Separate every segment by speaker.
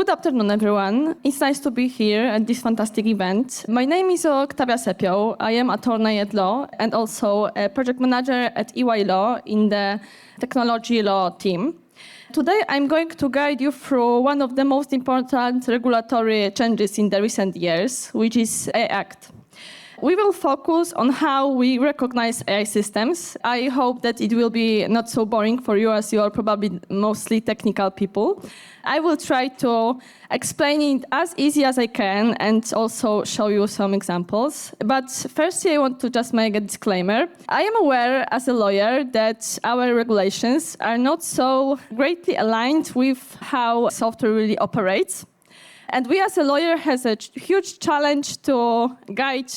Speaker 1: Good afternoon, everyone. It's nice to be here at this fantastic event. My name is Oktawia Sepiol. I am attorney at law and also a project manager at EY Law in the technology law team. Today, I'm going to guide you through one of the most important regulatory changes in the recent years, which is AI Act. We will focus on how we recognize AI systems. I hope that it will be not so boring for you, as you are probably mostly technical people. I will try to explain it as easy as I can and also show you some examples. But firstly, I want to just make a disclaimer. I am aware as a lawyer that our regulations are not so greatly aligned with how software really operates. And we as a lawyer has a huge challenge to guide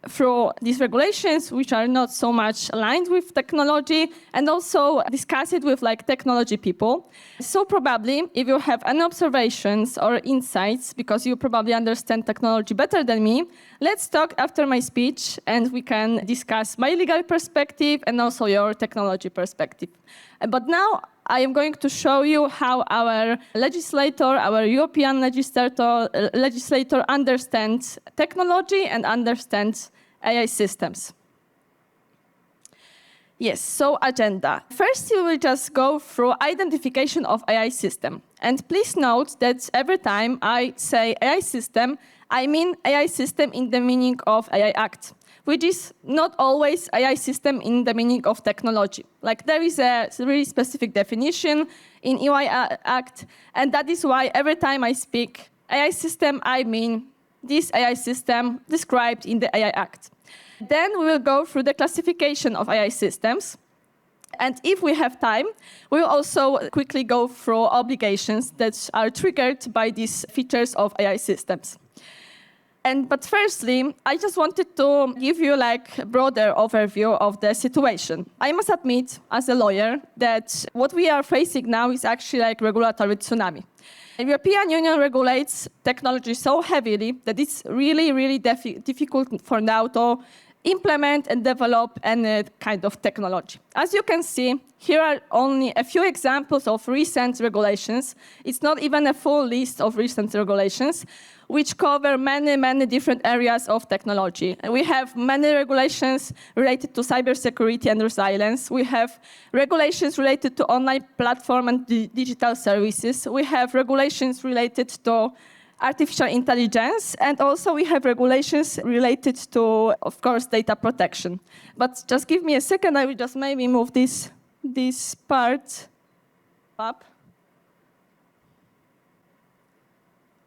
Speaker 1: through these regulations, which are not so much aligned with technology, and also discuss it with technology people. So probably, if you have any observations or insights, because you probably understand technology better than me, let's talk after my speech, and we can discuss my legal perspective and also your technology perspective. But now, I am going to show you how our European legislator understands technology and understands AI systems. Yes, so agenda. First, we will just go through identification of AI system. And please note that every time I say AI system, I mean AI system in the meaning of AI Act, which is not always AI system in the meaning of technology. There is a really specific definition in EY Act, and that is why every time I speak AI system, I mean this AI system described in the AI Act. Then we will go through the classification of AI systems. And if we have time, we will also quickly go through obligations that are triggered by these features of AI systems. But firstly, I just wanted to give you a broader overview of the situation. I must admit, as a lawyer, that what we are facing now is actually regulatory tsunami. The European Union regulates technology so heavily that it's really, really difficult for now to implement and develop any kind of technology. As you can see, here are only a few examples of recent regulations. It's not even a full list of recent regulations, which cover many, many different areas of technology. And we have many regulations related to cybersecurity and resilience. We have regulations related to online platform and digital services. We have regulations related to artificial intelligence, and also we have regulations related to, of course, data protection. But just give me a second, I will just maybe move this part up.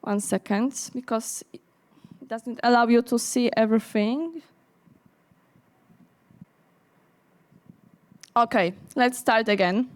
Speaker 1: 1 second, because it doesn't allow you to see everything. Okay, let's start again.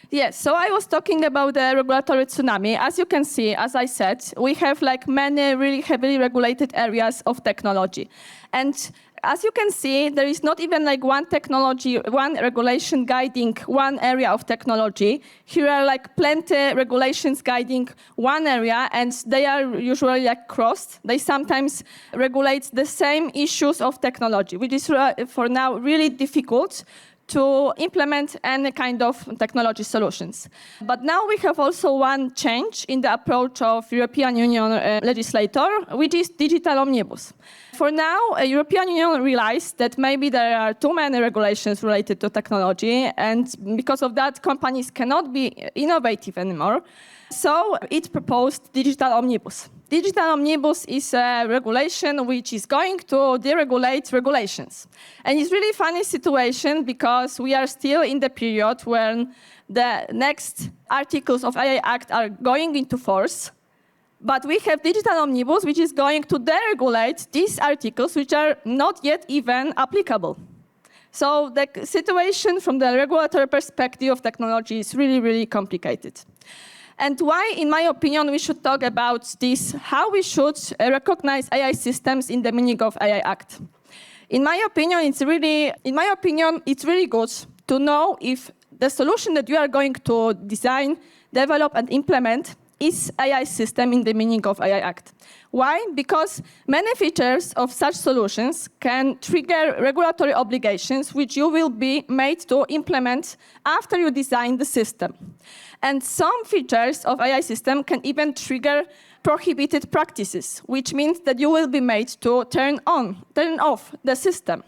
Speaker 1: Yes, so I was talking about the regulatory tsunami. As you can see, as I said, we have many really heavily regulated areas of technology. And as you can see, there is not even one regulation guiding one area of technology. Here are plenty regulations guiding one area, and they are usually crossed. They sometimes regulate the same issues of technology, which is for now really difficult to implement any kind of technology solutions. But now we have also one change in the approach of European Union legislator, which is digital omnibus. For now, European Union realized that maybe there are too many regulations related to technology, and because of that, companies cannot be innovative anymore. So it proposed digital omnibus. Digital omnibus is a regulation which is going to deregulate regulations. And it's really funny situation because we are still in the period when the next articles of AI Act are going into force. But we have digital omnibus which is going to deregulate these articles which are not yet even applicable. So the situation from the regulatory perspective of technology is really, really complicated. And why, in my opinion, we should talk about this, how we should recognize AI systems in the meaning of AI Act. In my opinion, it's really good to know if the solution that you are going to design, develop, and implement is AI system in the meaning of AI Act. Why? Because many features of such solutions can trigger regulatory obligations which you will be made to implement after you design the system. And some features of AI system can even trigger prohibited practices, which means that you will be made to turn off the system.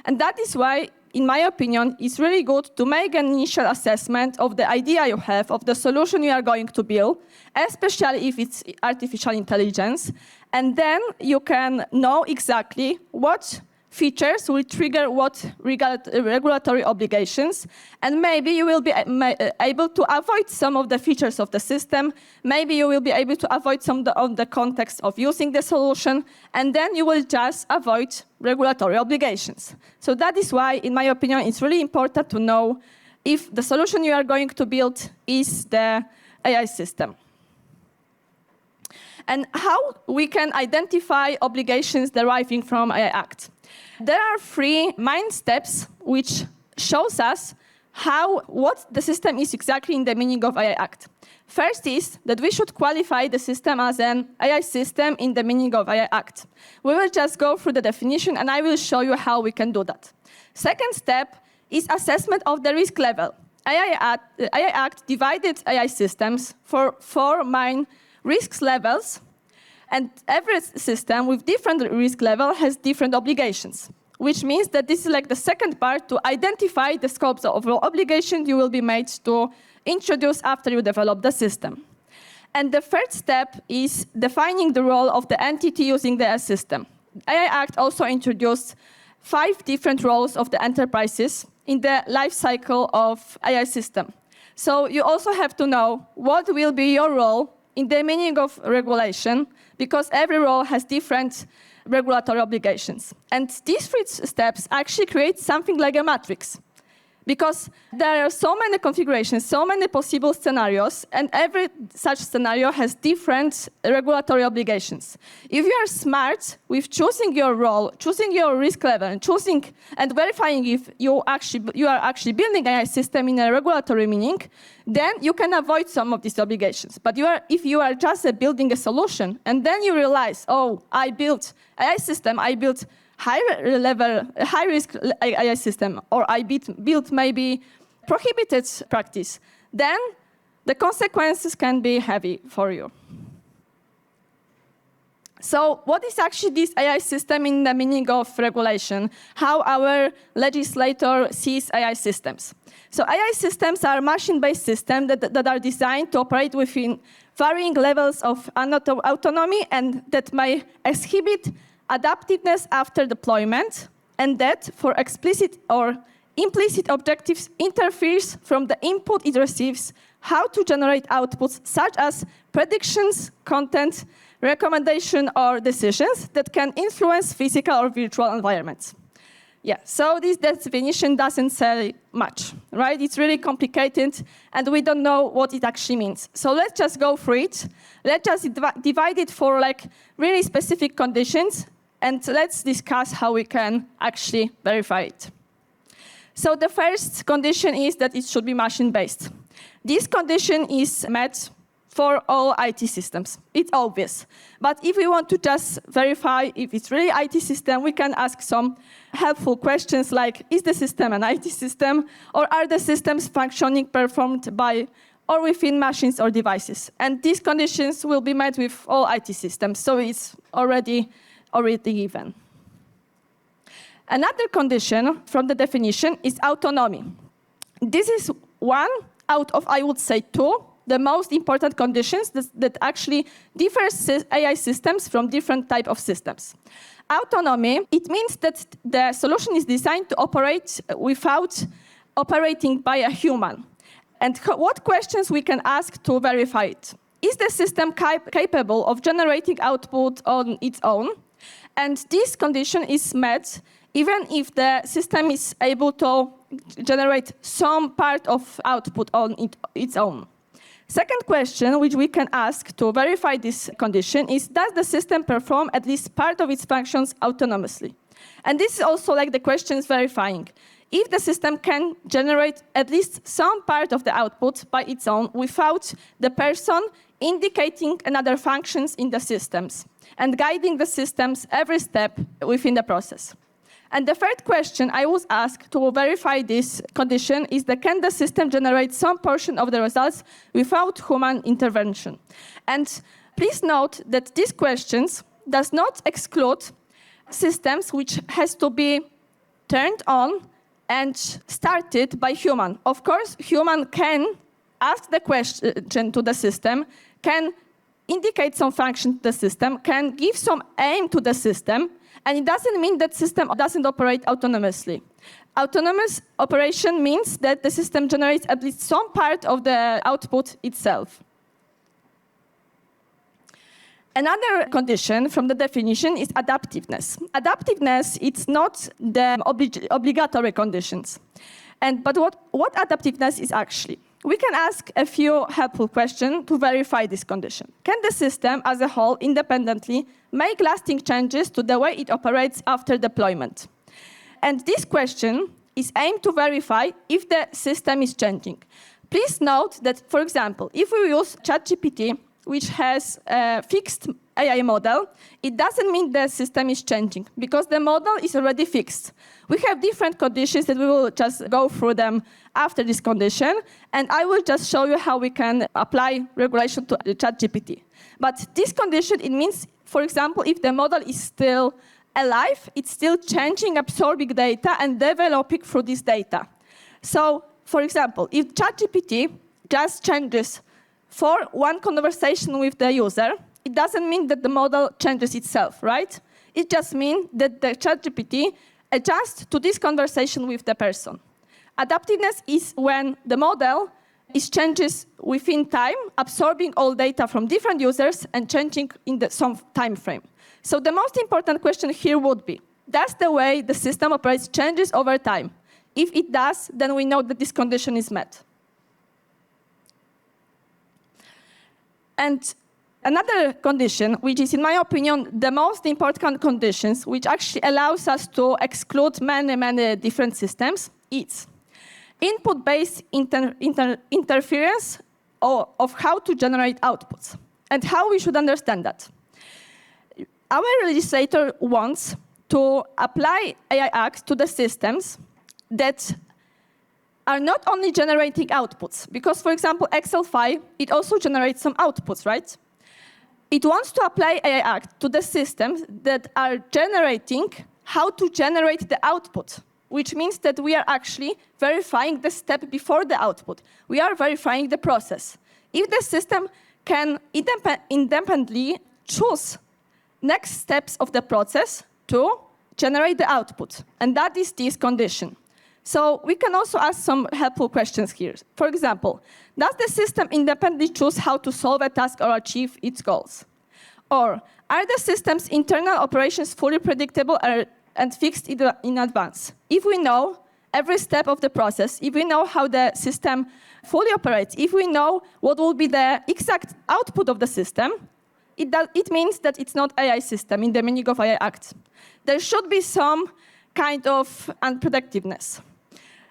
Speaker 1: And that is why, in my opinion, it's really good to make an initial assessment of the idea you have, of the solution you are going to build, especially if it's artificial intelligence. And then you can know exactly what features will trigger what regulatory obligations. And maybe you will be able to avoid some of the features of the system. Maybe you will be able to avoid some of the context of using the solution. And then you will just avoid regulatory obligations. So that is why, in my opinion, it's really important to know if the solution you are going to build is the AI system. And how we can identify obligations deriving from AI Act. There are 3 main steps which shows us what the system is exactly in the meaning of AI Act. First is that we should qualify the system as an AI system in the meaning of AI Act. We will just go through the definition, and I will show you how we can do that. Second step is assessment of the risk level. AI Act divided AI systems for 4 main risk levels, and every system with different risk level has different obligations, which means that this is like the second part to identify the scopes of obligations you will be made to introduce after you develop the system. And the third step is defining the role of the entity using the AI system. AI Act also introduced 5 different roles of the enterprises in the life cycle of AI system. So you also have to know what will be your role in the meaning of regulation, because every role has different regulatory obligations. And these 3 steps actually create something like a matrix, because there are so many configurations, so many possible scenarios, and every such scenario has different regulatory obligations. If you are smart with choosing your role, choosing your risk level, and verifying if you are actually building an AI system in a regulatory meaning, then you can avoid some of these obligations. But if you are just building a solution, and then you realize, oh, I built AI system, I built high-risk AI system, or I built maybe prohibited practice, then the consequences can be heavy for you. So what is actually this AI system in the meaning of regulation? How our legislator sees AI systems? So AI systems are machine-based systems that are designed to operate within varying levels of autonomy and that may exhibit adaptiveness after deployment, and that, for explicit or implicit objectives, interferes from the input it receives how to generate outputs such as predictions, content, recommendation, or decisions that can influence physical or virtual environments. Yeah, so this definition doesn't say much, right? It's really complicated, and we don't know what it actually means. So let's just go through it. Let's just divide it for really specific conditions, and let's discuss how we can actually verify it. So the first condition is that it should be machine-based. This condition is met for all IT systems. It's obvious. But if we want to just verify if it's really IT system, we can ask some helpful questions like, is the system an IT system? Or are the systems functioning performed by or within machines or devices? And these conditions will be met with all IT systems, so it's already given. Another condition from the definition is autonomy. This is one out of, I would say, 2, the most important conditions that actually differs AI systems from different type of systems. Autonomy, it means that the solution is designed to operate without operating by a human. And what questions we can ask to verify it? Is the system capable of generating output on its own? And this condition is met even if the system is able to generate some part of output on its own. Second question, which we can ask to verify this condition, is does the system perform at least part of its functions autonomously? And this is also like the questions verifying. If the system can generate at least some part of the output by its own without the person indicating another functions in the systems, and guiding the systems every step within the process. And the third question I was asked to verify this condition is that can the system generate some portion of the results without human intervention? And please note that these questions does not exclude systems which has to be turned on and started by human. Of course, human can ask the question to the system, can indicate some function to the system, can give some aim to the system, and it doesn't mean that system doesn't operate autonomously. Autonomous operation means that the system generates at least some part of the output itself. Another condition from the definition is adaptiveness. Adaptiveness, it's not the obligatory conditions. But what adaptiveness is actually? We can ask a few helpful questions to verify this condition. Can the system as a whole independently make lasting changes to the way it operates after deployment? And this question is aimed to verify if the system is changing. Please note that, for example, if we use ChatGPT, which has a fixed AI model, it doesn't mean the system is changing, because the model is already fixed. We have different conditions that we will just go through them after this condition, and I will just show you how we can apply regulation to ChatGPT. But this condition, it means, for example, if the model is still alive, it's still changing, absorbing data, and developing through this data. So, for example, if ChatGPT just changes for one conversation with the user, it doesn't mean that the model changes itself, right? It just means that the ChatGPT adjusts to this conversation with the person. Adaptiveness is when the model changes within time, absorbing all data from different users and changing in some time frame. So the most important question here would be, does the way the system operates changes over time? If it does, then we know that this condition is met. And another condition, which is, in my opinion, the most important conditions, which actually allows us to exclude many different systems, is input-based interference of how to generate outputs, and how we should understand that. Our legislator wants to apply AI acts to the systems that are not only generating outputs, because, for example, Excel file, it also generates some outputs, right? It wants to apply AI Act to the systems that are generating how to generate the output, which means that we are actually verifying the step before the output. We are verifying the process. If the system can independently choose next steps of the process to generate the output, and that is this condition. So we can also ask some helpful questions here. For example, does the system independently choose how to solve a task or achieve its goals? Or are the system's internal operations fully predictable and fixed in advance? If we know every step of the process, if we know how the system fully operates, if we know what will be the exact output of the system, it means that it's not AI system in the meaning of AI Act. There should be some kind of unpredictiveness.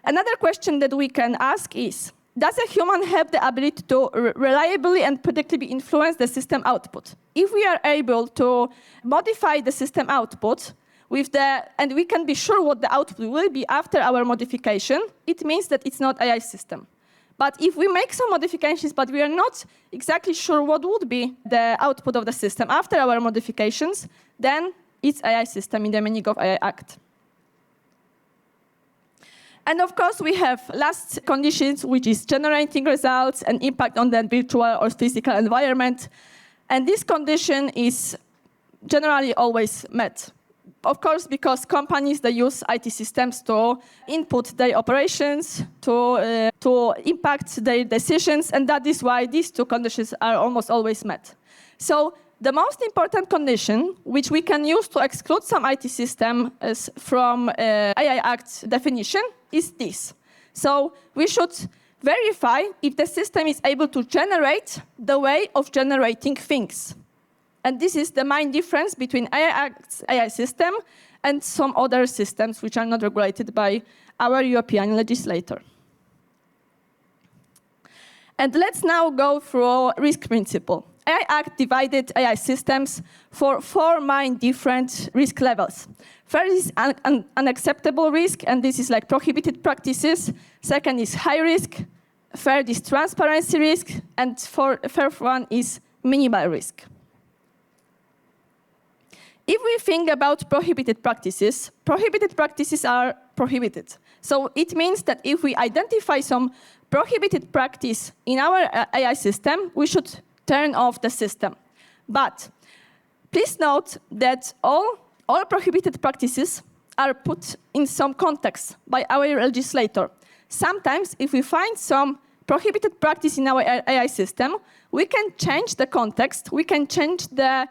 Speaker 1: Another question that we can ask is, does a human have the ability to reliably and predictably influence the system output? If we are able to modify the system output and we can be sure what the output will be after our modification, it means that it's not AI system. But if we make some modifications, but we are not exactly sure what would be the output of the system after our modifications, then it's AI system in the meaning of AI Act. And of course, we have last conditions, which is generating results and impact on the virtual or physical environment. And this condition is generally always met. Of course, because companies, they use IT systems to input their operations, to impact their decisions, and that is why these two conditions are almost always met. So the most important condition, which we can use to exclude some IT systems from AI Act definition, is this. So we should verify if the system is able to generate the way of generating things. And this is the main difference between AI Act's AI system and some other systems which are not regulated by our European legislator. And let's now go through risk principle. AI Act divided AI systems for 4 main different risk levels. First is unacceptable risk, and this is like prohibited practices. Second is high risk. Third is transparency risk. And fourth one is minimal risk. If we think about prohibited practices are prohibited. So it means that if we identify some prohibited practice in our AI system, we should turn off the system. But please note that all prohibited practices are put in some context by our legislator. Sometimes, if we find some prohibited practice in our AI system, we can change the context, we can change the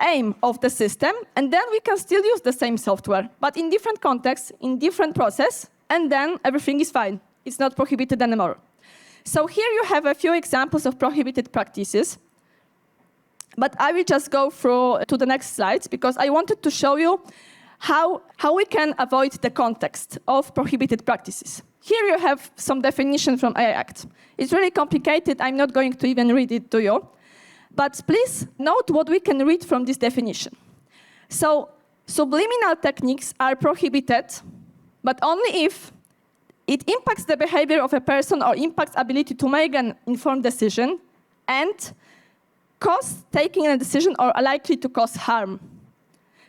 Speaker 1: aim of the system, and then we can still use the same software, but in different contexts, in different process, and then everything is fine. It's not prohibited anymore. So here you have a few examples of prohibited practices, but I will just go through to the next slides because I wanted to show you how we can avoid the context of prohibited practices. Here you have some definition from AI Act. It's really complicated. I'm not going to even read it to you. But please note what we can read from this definition. So subliminal techniques are prohibited, but only if it impacts the behavior of a person or impacts ability to make an informed decision and cause taking a decision or are likely to cause harm.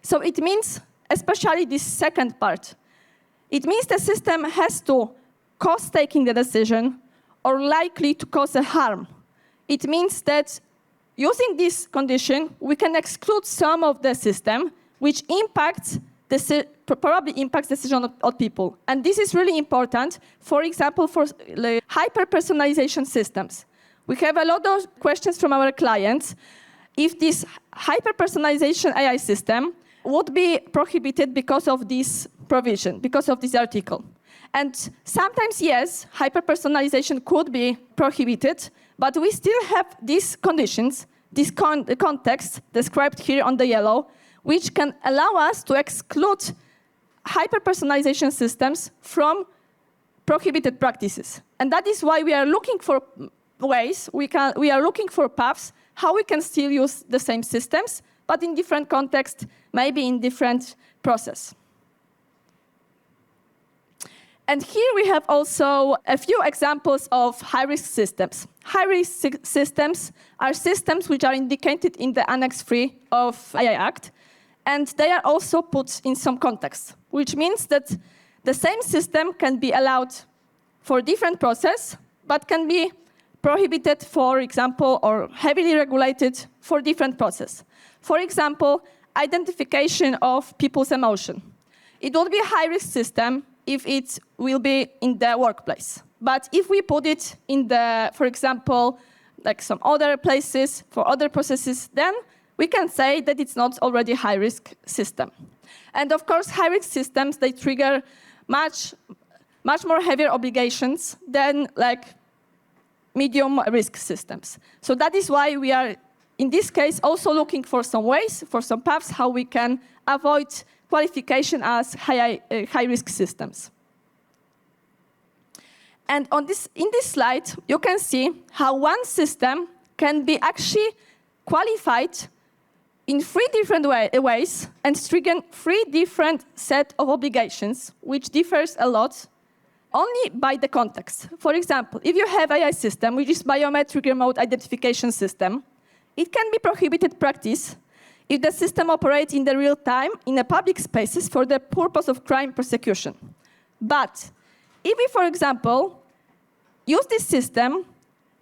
Speaker 1: So it means, especially this second part, it means the system has to cause taking the decision or likely to cause a harm. It means that using this condition, we can exclude some of the system which probably impacts decision of people. And this is really important, for example, for hyper-personalization systems. We have a lot of questions from our clients if this hyper-personalization AI system would be prohibited because of this provision, because of this article. And sometimes, yes, hyper-personalization could be prohibited, but we still have these conditions, this context described here on the yellow, which can allow us to exclude hyper-personalization systems from prohibited practices. And that is why we are looking for ways, we are looking for paths, how we can still use the same systems, but in different contexts, maybe in different process. And here we have also a few examples of high-risk systems. High-risk systems are systems which are indicated in the Annex 3 of AI Act, and they are also put in some context, which means that the same system can be allowed for different process, but can be prohibited, for example, or heavily regulated for different process. For example, identification of people's emotion. It will be a high-risk system if it will be in the workplace. But if we put it in the, for example, like some other places for other processes, then we can say that it's not already a high-risk system. And of course, high-risk systems, they trigger much more heavier obligations than like medium-risk systems. So that is why we are, in this case, also looking for some ways, for some paths, how we can avoid qualification as high-risk systems. And in this slide, you can see how one system can be actually qualified in 3 different ways and trigger 3 different set of obligations, which differs a lot only by the context. For example, if you have AI system, which is biometric remote identification system, it can be prohibited practice if the system operates in the real time in a public spaces for the purpose of crime prosecution. But if we, for example, use this system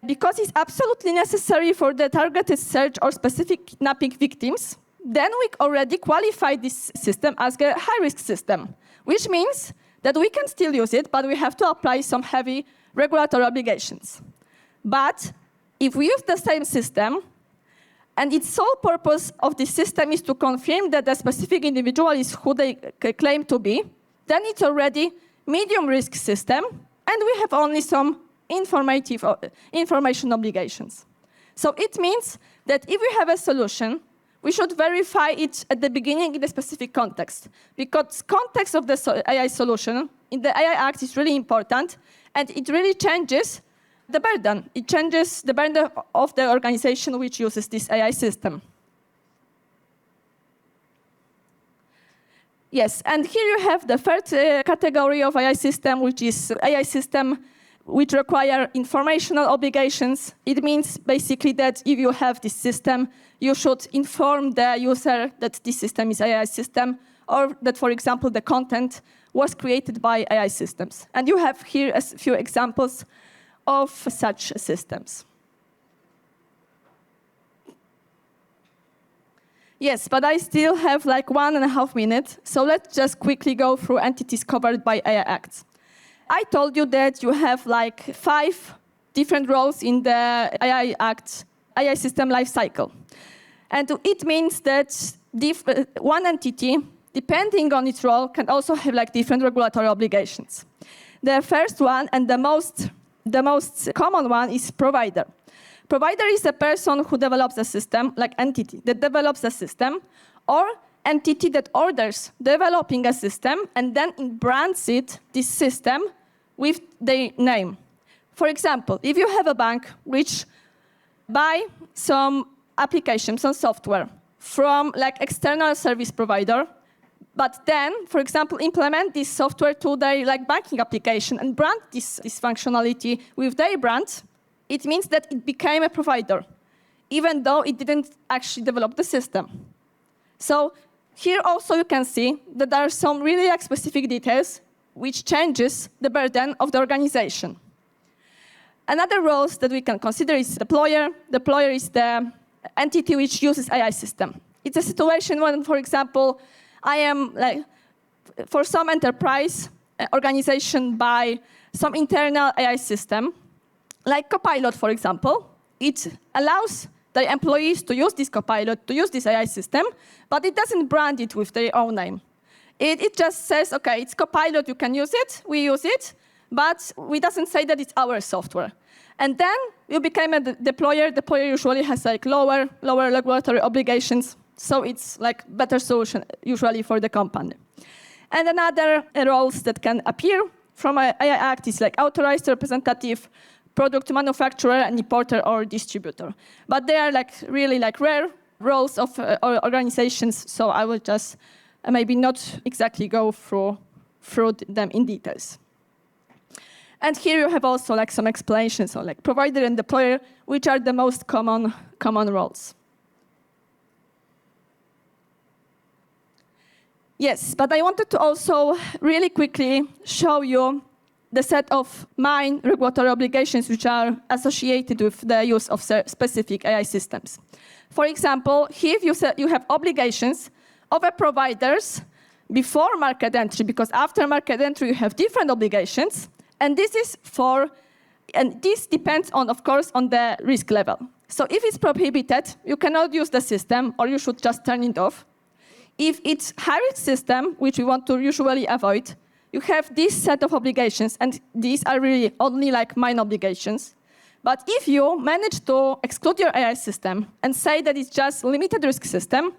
Speaker 1: because it's absolutely necessary for the targeted search or specific kidnapping victims, then we already qualify this system as a high-risk system, which means that we can still use it, but we have to apply some heavy regulatory obligations. But if we use the same system, and its sole purpose of this system is to confirm that the specific individual is who they claim to be, then it's already medium-risk system, and we have only some information obligations. So it means that if we have a solution, we should verify it at the beginning in a specific context, because context of the AI solution in the AI Act is really important, and it really changes the burden. It changes the burden of the organization which uses this AI system. Yes, and here you have the third category of AI system, which is AI system which require informational obligations. It means basically that if you have this system, you should inform the user that this system is AI system, or that, for example, the content was created by AI systems. And you have here a few examples of such systems. Yes, but I still have like 1.5 minutes, so let's just quickly go through entities covered by AI Acts. I told you that you have like 5 different roles in the AI Act, AI system lifecycle. And it means that one entity, depending on its role, can also have like different regulatory obligations. The first one and the most common one is provider. Provider is a person who develops a system, like entity that develops a system, or entity that orders developing a system and then brands it, this system, with their name. For example, if you have a bank which buy some application, some software from like external service provider, but then, for example, implement this software to their like banking application and brand this functionality with their brand, it means that it became a provider, even though it didn't actually develop the system. So here also you can see that there are some really like specific details which changes the burden of the organization. Another roles that we can consider is deployer. Deployer is the entity which uses AI system. It's a situation when, for example, I am like, for some enterprise organization buy some internal AI system, like Copilot, for example. It allows the employees to use this Copilot, to use this AI system, but it doesn't brand it with their own name. It just says, okay, it's Copilot, you can use it, we use it, but we doesn't say that it's our software. And then you become a deployer. Deployer usually has like lower regulatory obligations, so it's like better solution usually for the company. And another roles that can appear from AI Act is like authorized representative, product manufacturer, and importer or distributor. But they are like really like rare roles of organizations, so I will just maybe not exactly go through them in details. And here you have also like some explanations on like provider and deployer, which are the most common roles. Yes, but I wanted to also really quickly show you the set of main regulatory obligations which are associated with the use of specific AI systems. For example, here you have obligations of a providers before market entry, because after market entry you have different obligations, and this depends on, of course, on the risk level. So if it's prohibited, you cannot use the system, or you should just turn it off. If it's high-risk system, which we want to usually avoid, you have this set of obligations, and these are really only like minor obligations. But if you manage to exclude your AI system and say that it's just limited risk system,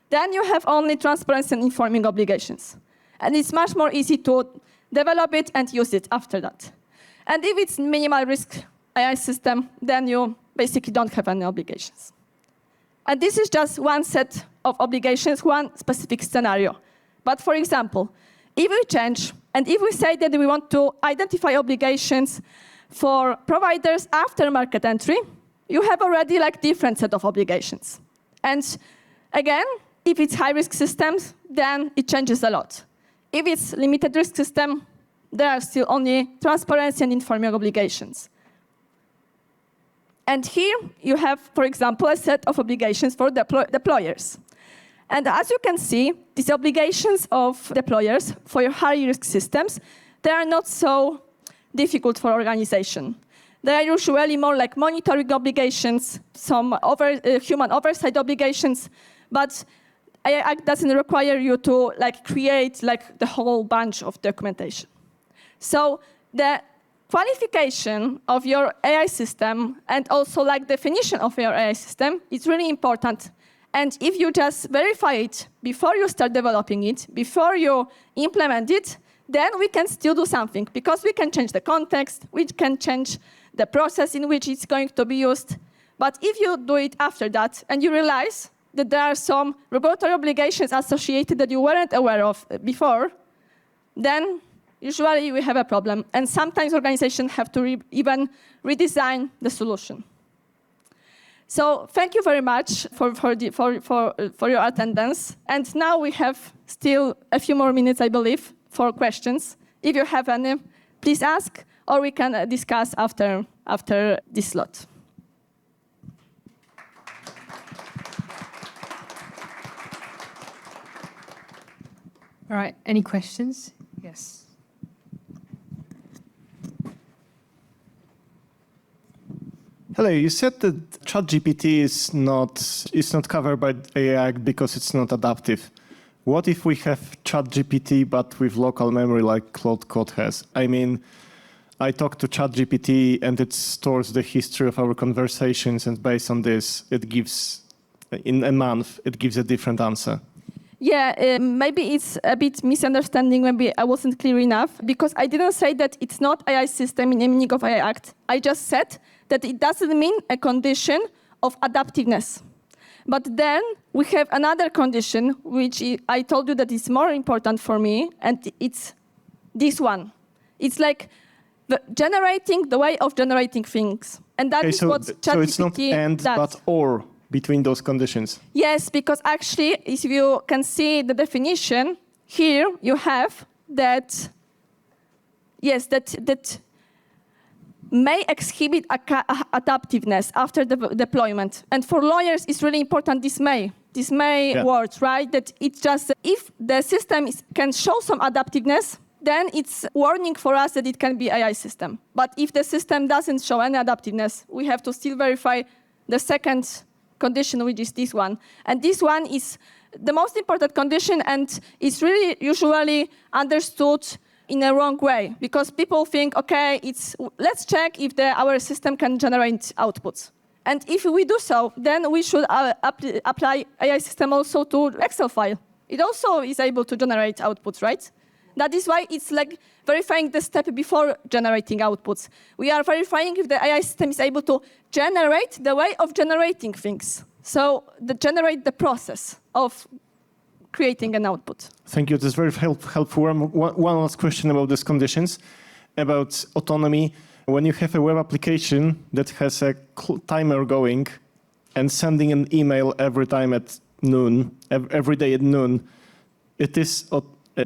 Speaker 1: then you have only transparency and informing obligations. And it's much more easy to develop it and use it after that. And if it's minimal risk AI system, then you basically don't have any obligations. And this is just one set of obligations, one specific scenario. But for example, if we change, and if we say that we want to identify obligations for providers after market entry, you have already like different set of obligations. And again, if it's high-risk systems, then it changes a lot. If it's limited risk system, there are still only transparency and informing obligations. And here you have, for example, a set of obligations for deployers. And as you can see, these obligations of deployers for your high-risk systems, they are not so difficult for organization. They are usually more like monitoring obligations, some human oversight obligations, but AI Act doesn't require you to like create like the whole bunch of documentation. So the qualification of your AI system and also like definition of your AI system is really important. And if you just verify it before you start developing it, before you implement it, then we can still do something, because we can change the context, we can change the process in which it's going to be used. But if you do it after that and you realize that there are some regulatory obligations associated that you weren't aware of before, then usually we have a problem. And sometimes organizations have to even redesign the solution. So thank you very much for your attendance. And now we have still a few more minutes, I believe, for questions. If you have any, please ask, or we can discuss after this slot.
Speaker 2: All right, any questions? Yes.
Speaker 3: Hello, you said that ChatGPT is not covered by AI Act because it's not adaptive. What if we have ChatGPT but with local memory like Claude Code has? I mean, I talk to ChatGPT and it stores the history of our conversations, and based on this, it gives, in a month, it gives a different answer.
Speaker 1: Yeah, maybe it's a bit misunderstanding. Maybe I wasn't clear enough, because I didn't say that it's not AI system in the meaning of AI Act. I just said that it doesn't mean a condition of adaptiveness. But then we have another condition, which I told you that is more important for me, and it's this one. It's like generating the way of generating things. And that is what ChatGPT
Speaker 3: so it's not and,
Speaker 1: does.
Speaker 3: but or between those conditions.
Speaker 1: Yes, because actually, if you can see the definition, here you have that, yes, that may exhibit adaptiveness after the deployment. And for lawyers, it's really important, this may yeah. Word, right? That it's just, if the system can show some adaptiveness, then it's warning for us that it can be AI system. But if the system doesn't show any adaptiveness, we have to still verify the second condition, which is this one. And this one is the most important condition, and it's really usually understood in a wrong way, because people think, okay, let's check if our system can generate outputs. And if we do so, then we should apply AI system also to Excel file. It also is able to generate outputs, right? That is why it's like verifying the step before generating outputs. We are verifying if the AI system is able to generate the way of generating things. So generate the process of creating an output.
Speaker 3: Thank you. That's very helpful. One last question about these conditions, about autonomy. When you have a web application that has a timer going and sending an email every time at noon, every day at noon, it is,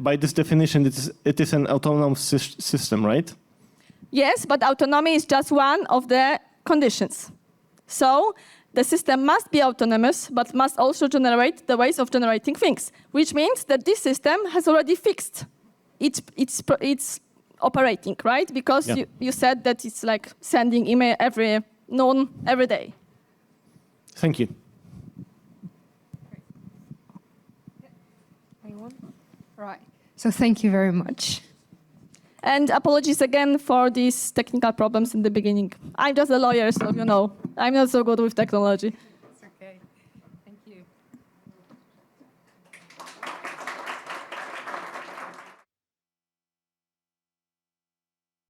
Speaker 3: by this definition, it is an autonomous system, right?
Speaker 1: Yes, but autonomy is just one of the conditions. So the system must be autonomous, but must also generate the ways of generating things, which means that this system has already fixed its operating, right? Because yeah. you said that it's like sending email every noon, every day.
Speaker 3: Thank you.
Speaker 2: Anyone? Right. So thank you very much.
Speaker 1: And apologies again for these technical problems in the beginning. I'm just a lawyer, so you know, I'm not so good with technology.